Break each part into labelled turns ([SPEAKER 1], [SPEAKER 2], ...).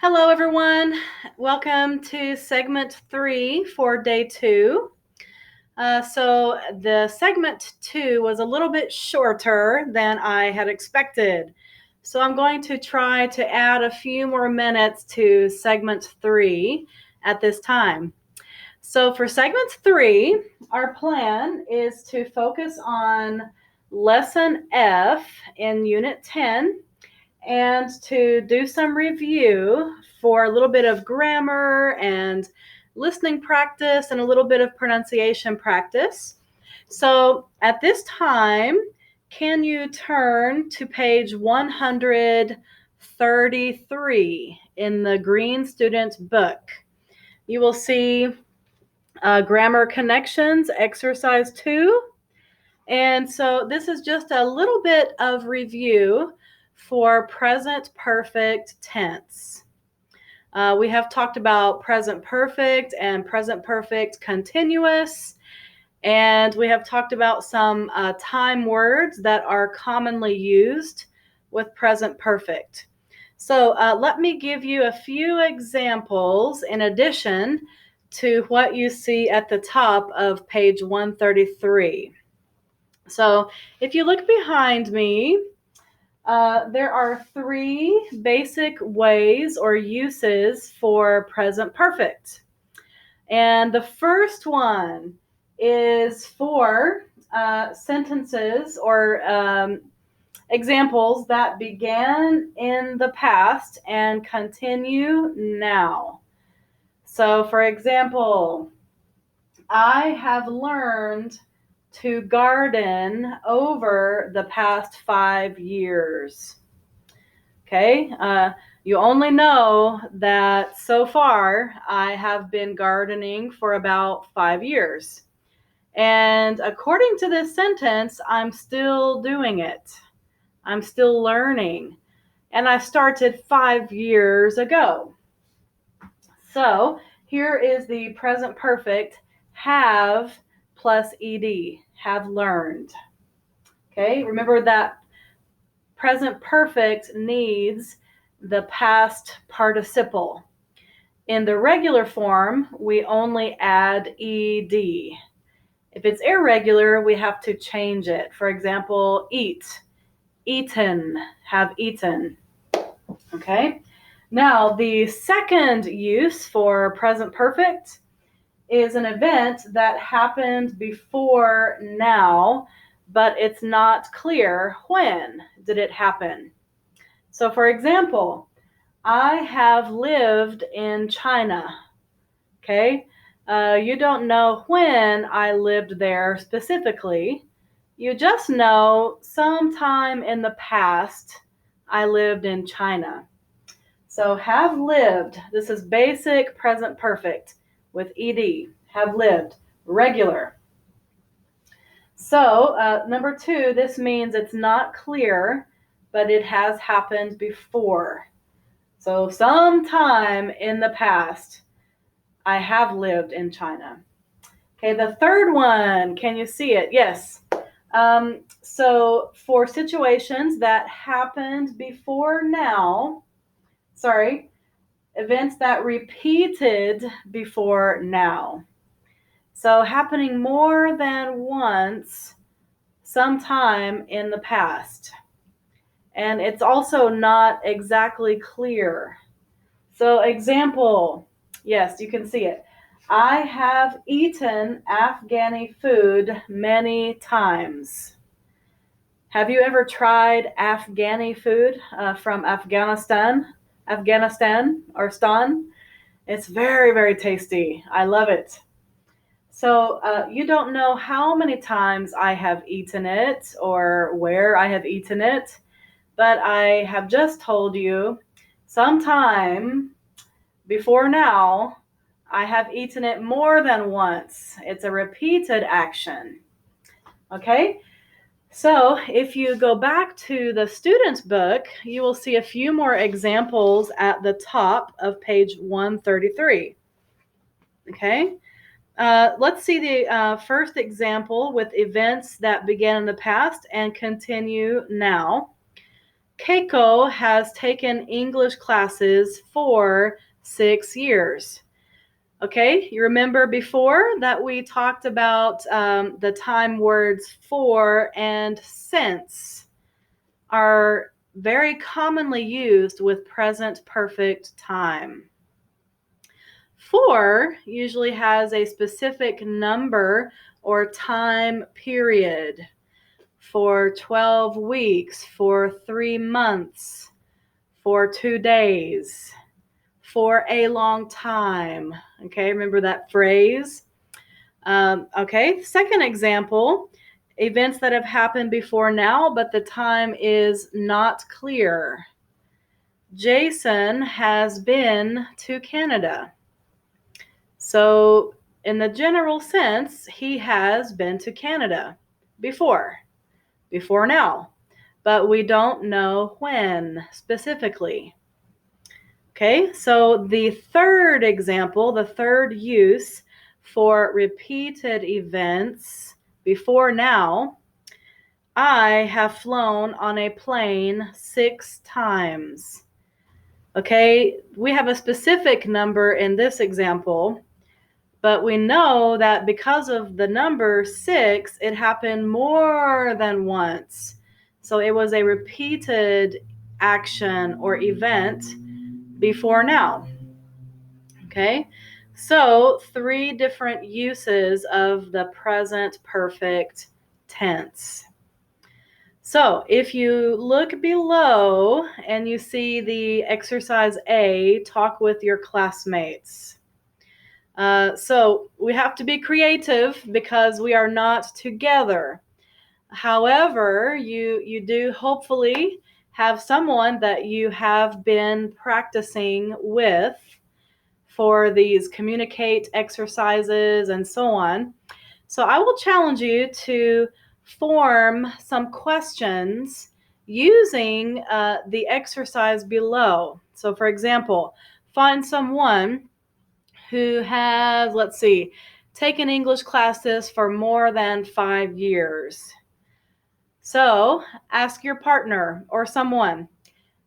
[SPEAKER 1] Hello, everyone. Welcome to segment 3 for day 2. So the segment 2 was a little bit shorter than I had expected. So I'm going to try to add a few more minutes to segment 3 at this time. So for segment 3, our plan is to focus on lesson F in unit 10 and to do some review for a little bit of grammar and listening practice and a little bit of pronunciation practice. So at this time, can you turn to page 133 in the Green Student book? You will see Grammar Connections, Exercise 2. And so this is just a little bit of review for present perfect tense. We have talked about present perfect and present perfect continuous, and we have talked about some time words that are commonly used with present perfect. So let me give you a few examples in addition to what you see at the top of page 133. So if you look behind me, there are 3 basic ways or uses for present perfect. And the first one is for sentences or examples that began in the past and continue now. So, for example, I have learned to garden over the past 5 years. Okay, you only know that so far I have been gardening for about 5 years. And according to this sentence, I'm still doing it. I'm still learning. And I started 5 years ago. So here is the present perfect have plus ed, have learned. Okay, remember that present perfect needs the past participle. In the regular form, we only add ed. If it's irregular, we have to change it. For example, eat, eaten, have eaten. Okay, now the second use for present perfect is an event that happened before now, but it's not clear when did it happen. So for example, I have lived in China. Okay, you don't know when I lived there specifically. You just know sometime in the past I lived in China. So have lived, this is basic present perfect with ed, have lived, regular. So number 2, this means it's not clear, but it has happened before. So sometime in the past, I have lived in China. Okay, the third one, can you see it? Yes. So for situations that happened before now, events that repeated before now. So happening more than once sometime in the past. And it's also not exactly clear. So example, yes, you can see it. I have eaten Afghani food many times. Have you ever tried Afghani food from Afghanistan or Stan? It's very, very tasty. I love it. So you don't know how many times I have eaten it or where I have eaten it, but I have just told you sometime before now, I have eaten it more than once. It's a repeated action. Okay? So if you go back to the student's book, you will see a few more examples at the top of page 133. Okay? Let's see the first example with events that began in the past and continue now. Keiko has taken English classes for 6 years. Okay, you remember before that we talked about the time words for and since are very commonly used with present perfect time. For usually has a specific number or time period. For 12 weeks, for 3 months, for 2 days, for a long time. Okay, remember that phrase? Okay, second example, events that have happened before now, but the time is not clear. Jason has been to Canada. So, in the general sense, he has been to Canada before now, but we don't know when specifically. Okay, so the third example, the third use for repeated events before now, I have flown on a plane 6 times. Okay, we have a specific number in this example, but we know that because of the number 6, it happened more than once. So it was a repeated action or event before now. Okay, so 3 different uses of the present perfect tense. So if you look below and you see the exercise A, talk with your classmates. So we have to be creative because we are not together. However, you do hopefully have someone that you have been practicing with for these communicate exercises and so on. So I will challenge you to form some questions using the exercise below. So for example, find someone who has, let's see, taken English classes for more than 5 years. So ask your partner or someone,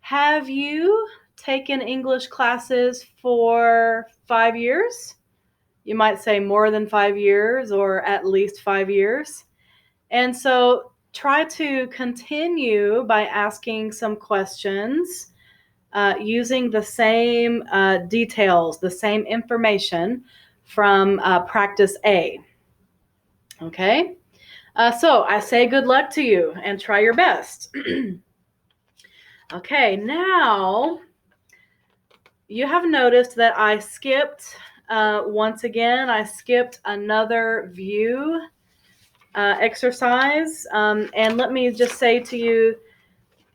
[SPEAKER 1] have you taken English classes for 5 years? You might say more than 5 years or at least 5 years. And so try to continue by asking some questions using the same details, the same information from practice A. Okay? So I say good luck to you and try your best. Okay, now you have noticed that I skipped, once again, I skipped another view exercise. And let me just say to you,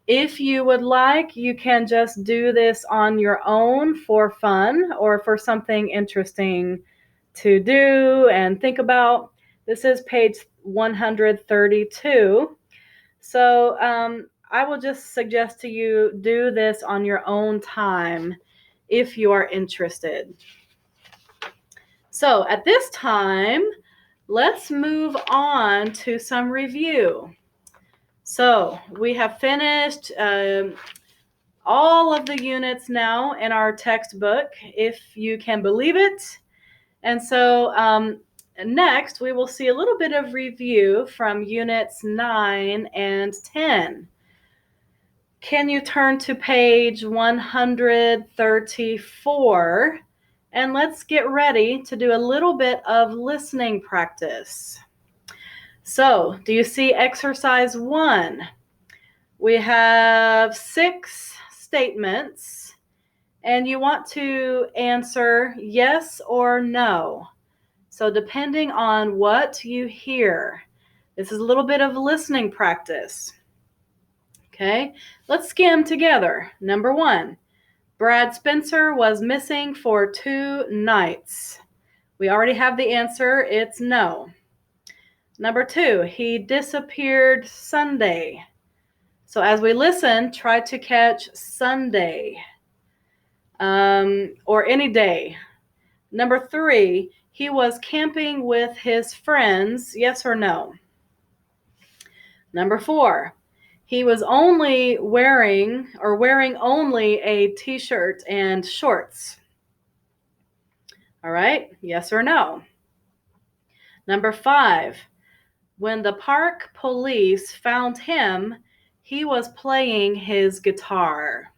[SPEAKER 1] if you would like, you can just do this on your own for fun or for something interesting to do and think about. This is page 132. So I will just suggest to you do this on your own time if you are interested. So at this time, let's move on to some review. So we have finished all of the units now in our textbook, if you can believe it. And so next, we will see a little bit of review from units 9 and 10. Can you turn to page 134? And let's get ready to do a little bit of listening practice. So, do you see exercise 1? We have 6 statements, and you want to answer yes or no. So depending on what you hear, this is a little bit of listening practice. Okay, let's skim together. Number 1, Brad Spencer was missing for 2 nights. We already have the answer, it's no. Number 2, he disappeared Sunday. So as we listen, try to catch Sunday or any day. Number 3, he was camping with his friends, yes or no? Number 4, He was only wearing only a t-shirt and shorts. All right, yes or no? Number 5, when the park police found him, he was playing his guitar.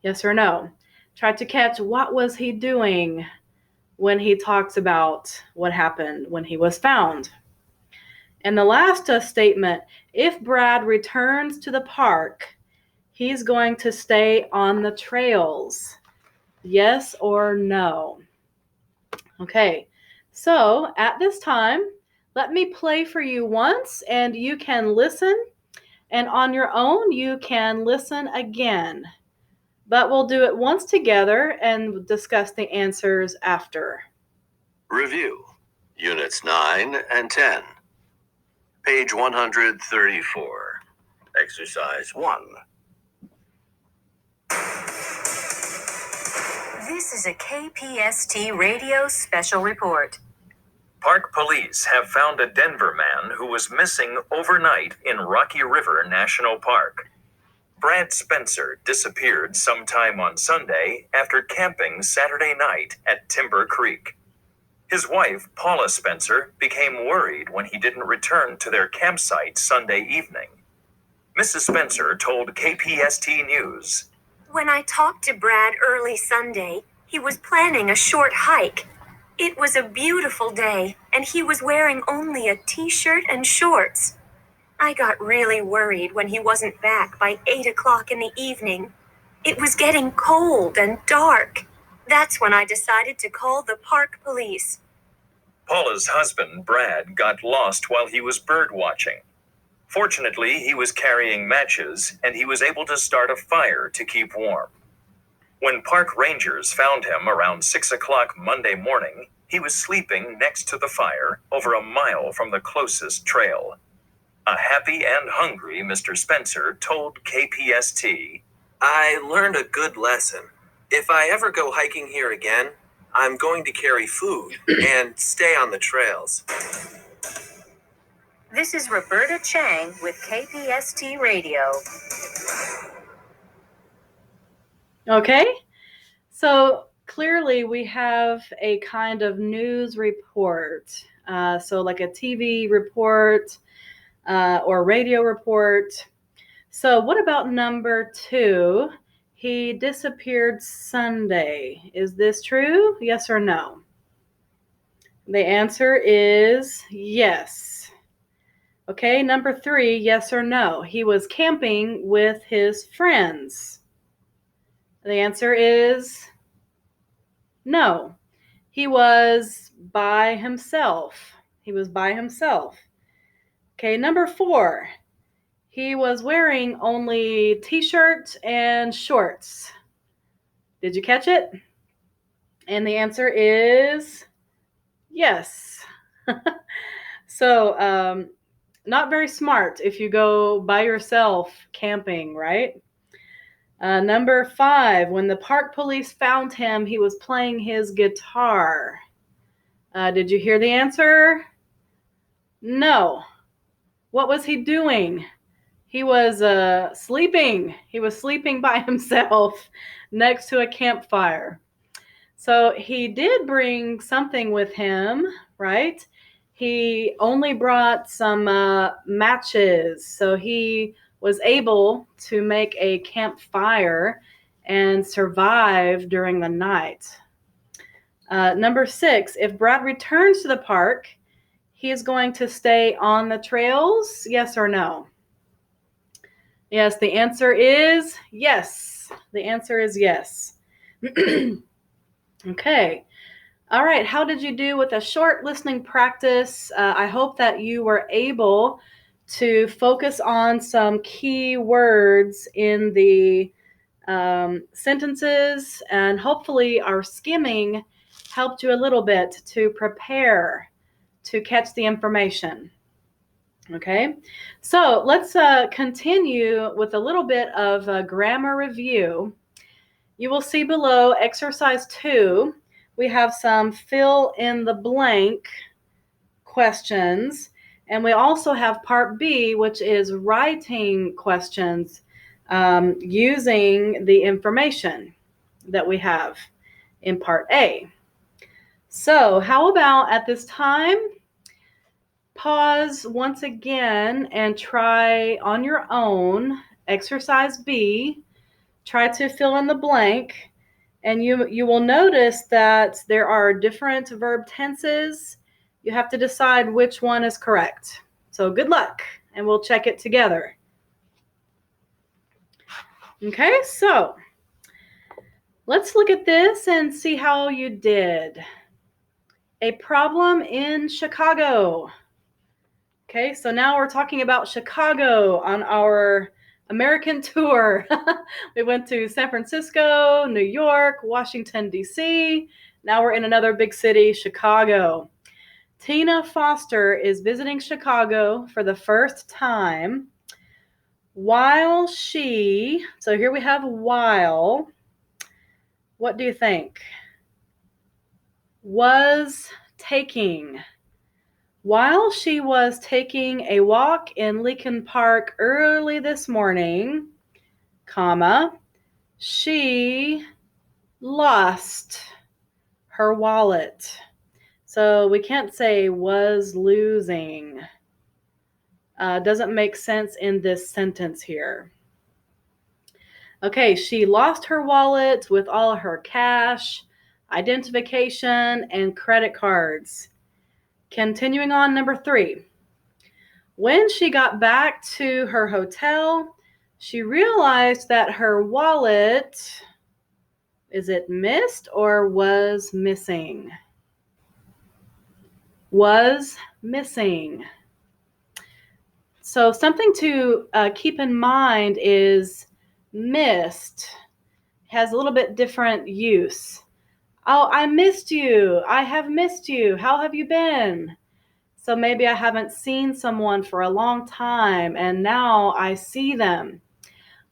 [SPEAKER 1] Yes or no? Try to catch what was he doing when he talks about what happened when he was found. And the last statement, if Brad returns to the park, he's going to stay on the trails. Yes or no? Okay, so at this time, let me play for you once and you can listen. And on your own, you can listen again. But we'll do it once together and discuss the answers after.
[SPEAKER 2] Review, Units 9 and 10. Page 134. Exercise 1.
[SPEAKER 3] This is a KPST radio special report.
[SPEAKER 4] Park police have found a Denver man who was missing overnight in Rocky River National Park. Brad Spencer disappeared sometime on Sunday after camping Saturday night at Timber Creek. His wife, Paula Spencer, became worried when he didn't return to their campsite Sunday evening. Mrs. Spencer told KPST News,
[SPEAKER 3] When I talked to Brad early Sunday, he was planning a short hike. It was a beautiful day, and he was wearing only a t-shirt and shorts. I got really worried when he wasn't back by 8 o'clock in the evening. It was getting cold and dark. That's when I decided to call the park police.
[SPEAKER 4] Paula's husband, Brad, got lost while he was bird watching. Fortunately, he was carrying matches, and he was able to start a fire to keep warm. When park rangers found him around 6 o'clock Monday morning, he was sleeping next to the fire over a mile from the closest trail. A happy and hungry Mr. Spencer told KPST,
[SPEAKER 5] I learned a good lesson. If I ever go hiking here again, I'm going to carry food and stay on the trails.
[SPEAKER 3] This is Roberta Chang with KPST Radio.
[SPEAKER 1] Okay, so clearly we have a kind of news report. So like a TV report or radio report. So what about number 2? He disappeared Sunday. Is this true? Yes or no? The answer is yes. Okay, number 3, yes or no? He was camping with his friends. The answer is no. He was by himself. Okay, number 4. He was wearing only t-shirt and shorts. Did you catch it? And the answer is yes. So, not very smart if you go by yourself camping, right? Number 5, when the park police found him, he was playing his guitar. Did you hear the answer? No. What was he doing? He was sleeping. He was sleeping by himself next to a campfire. So he did bring something with him, right? He only brought some matches. So he was able to make a campfire and survive during the night. Number 6, if Brad returns to the park, he is going to stay on the trails, yes or no? Yes, the answer is yes. The answer is yes. Okay. All right. How did you do with a short listening practice? I hope that you were able to focus on some key words in the sentences, and hopefully our skimming helped you a little bit to prepare to catch the information. Okay, so let's continue with a little bit of a grammar review. You will see below exercise 2, we have some fill in the blank questions. And we also have part B, which is writing questions using the information that we have in part A. So how about at this time, pause once again and try on your own exercise B. Try to fill in the blank, and you will notice that there are different verb tenses. You have to decide which one is correct. So good luck, and we'll check it together. Okay, so let's look at this and see how you did. A problem in Chicago. Okay, so now we're talking about Chicago on our American tour. We went to San Francisco, New York, Washington, D.C. Now we're in another big city, Chicago. Tina Foster is visiting Chicago for the first time while she, so here we have while, what do you think? Was taking. While she was taking a walk in Lincoln Park early this morning, comma, she lost her wallet. So we can't say was losing. Doesn't make sense in this sentence here. Okay, she lost her wallet with all her cash, identification, and credit cards. Continuing on, number 3. When she got back to her hotel, she realized that her wallet, is it missed or was missing? Was missing. So something to keep in mind is missed has a little bit different use. Oh, I missed you. I have missed you. How have you been? So maybe I haven't seen someone for a long time and now I see them.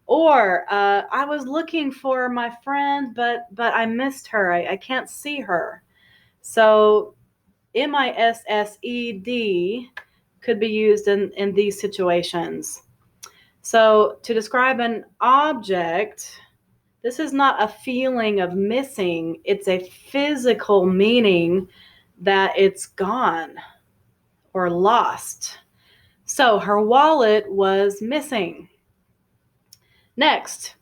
[SPEAKER 1] Or I was looking for my friend, but I missed her. I can't see her. So MISSED could be used in these situations. So to describe an object, this is not a feeling of missing. It's a physical meaning that it's gone or lost. So her wallet was missing. Next,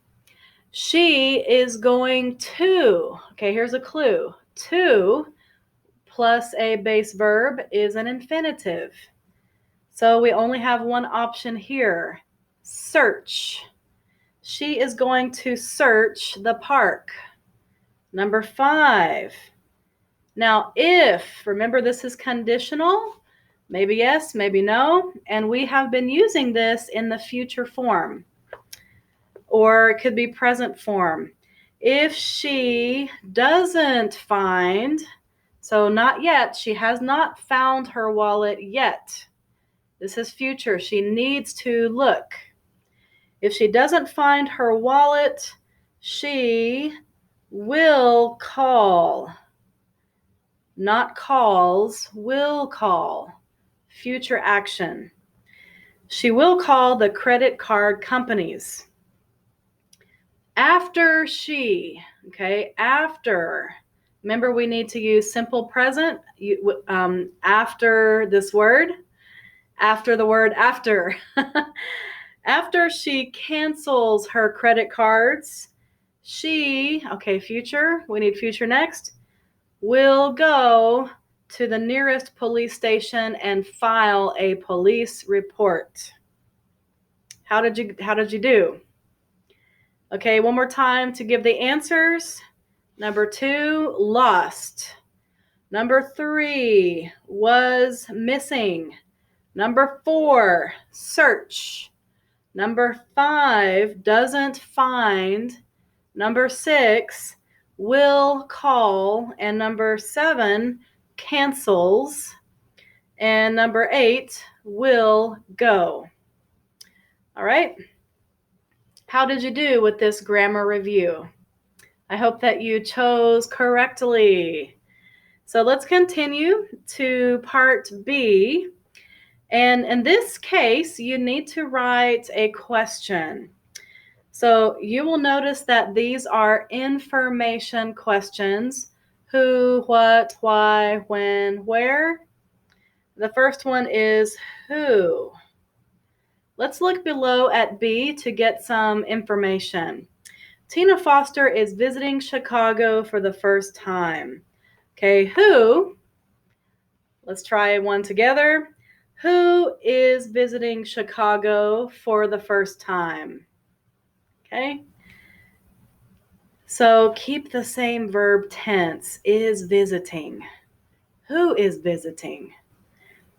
[SPEAKER 1] she is going to, okay, here's a clue. To plus a base verb is an infinitive. So we only have one option here, search. She is going to search the park. Number 5. Now, if, remember this is conditional, maybe yes, maybe no, and we have been using this in the future form, or it could be present form. If she doesn't find, so not yet, she has not found her wallet yet. This is future. She needs to look. If she doesn't find her wallet, she will call. Not calls, will call. Future action. She will call the credit card companies. After she, okay, after. Remember, we need to use simple present after this word. After the word after. After she cancels her credit cards, she, okay, future, we need future next, will go to the nearest police station and file a police report. How did you do? Okay, one more time to give the answers. Number 2, lost. Number 3, was missing. Number 4, search. Number 5, doesn't find. Number 6, will call. And number 7, cancels. And number 8, will go. All right. How did you do with this grammar review? I hope that you chose correctly. So let's continue to part B. And in this case, you need to write a question. So you will notice that these are information questions. Who, what, why, when, where. The first one is who. Let's look below at B to get some information. Tina Foster is visiting Chicago for the first time. Okay, who? Let's try one together. Who is visiting Chicago for the first time? Okay. So keep the same verb tense, is visiting. Who is visiting?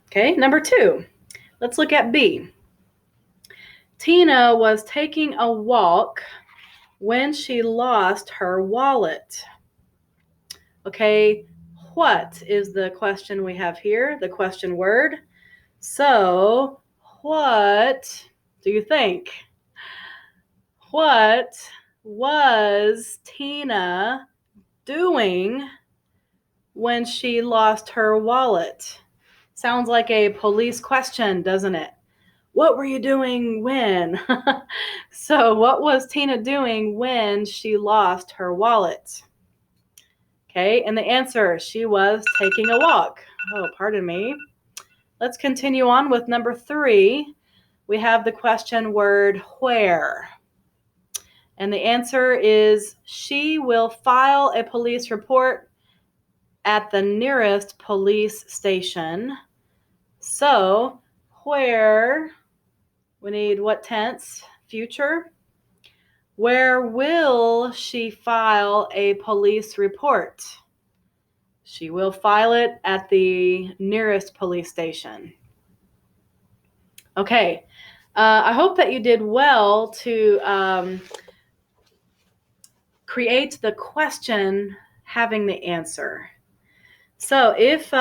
[SPEAKER 1] Okay, number 2. Let's look at B. Tina was taking a walk when she lost her wallet. Okay, what is the question we have here? The question word. So, what do you think? What was Tina doing when she lost her wallet? Sounds like a police question, doesn't it? What were you doing when? So, what was Tina doing when she lost her wallet? Okay, and the answer, she was taking a walk. Oh, pardon me. Let's continue on with number 3. We have the question word where. And the answer is she will file a police report at the nearest police station. So, where, we need what tense? Future. Where will she file a police report? She will file it at the nearest police station. Okay, I hope that you did well to create the question having the answer. So if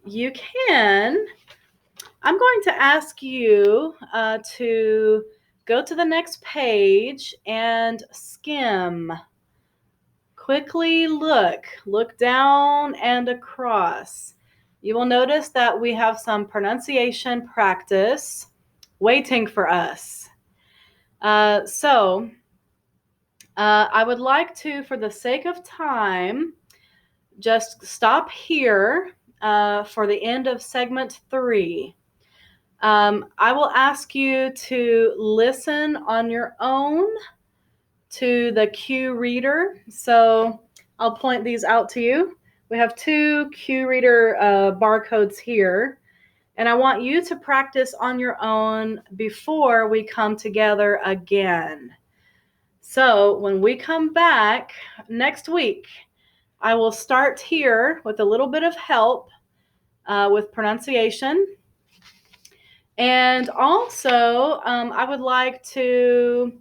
[SPEAKER 1] you can, I'm going to ask you to go to the next page and skim. Quickly look down and across. You will notice that we have some pronunciation practice waiting for us. So I would like to, for the sake of time, just stop here for the end of segment 3. I will ask you to listen on your own to the cue reader. So I'll point these out to you. We have 2 cue reader barcodes here. And I want you to practice on your own before we come together again. So when we come back next week, I will start here with a little bit of help with pronunciation. And also, I would like to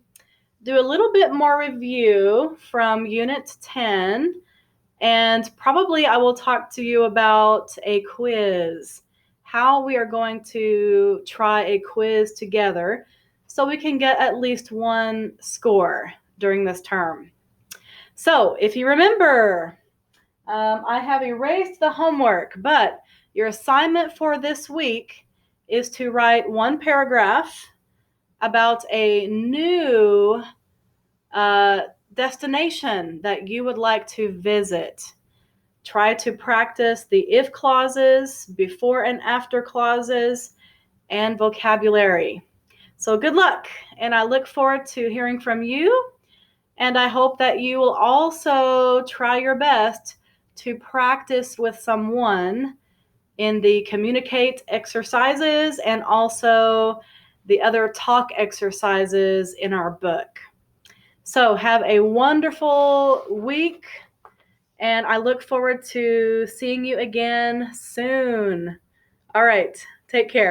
[SPEAKER 1] do a little bit more review from Unit 10. And probably I will talk to you about a quiz, how we are going to try a quiz together so we can get at least 1 score during this term. So if you remember, I have erased the homework, but your assignment for this week is to write 1 paragraph about a new destination that you would like to visit. Try to practice the if clauses, before and after clauses, and vocabulary. So good luck, and I look forward to hearing from you, and I hope that you will also try your best to practice with someone in the communicate exercises and also the other talk exercises in our book. So have a wonderful week, and I look forward to seeing you again soon. All right, take care.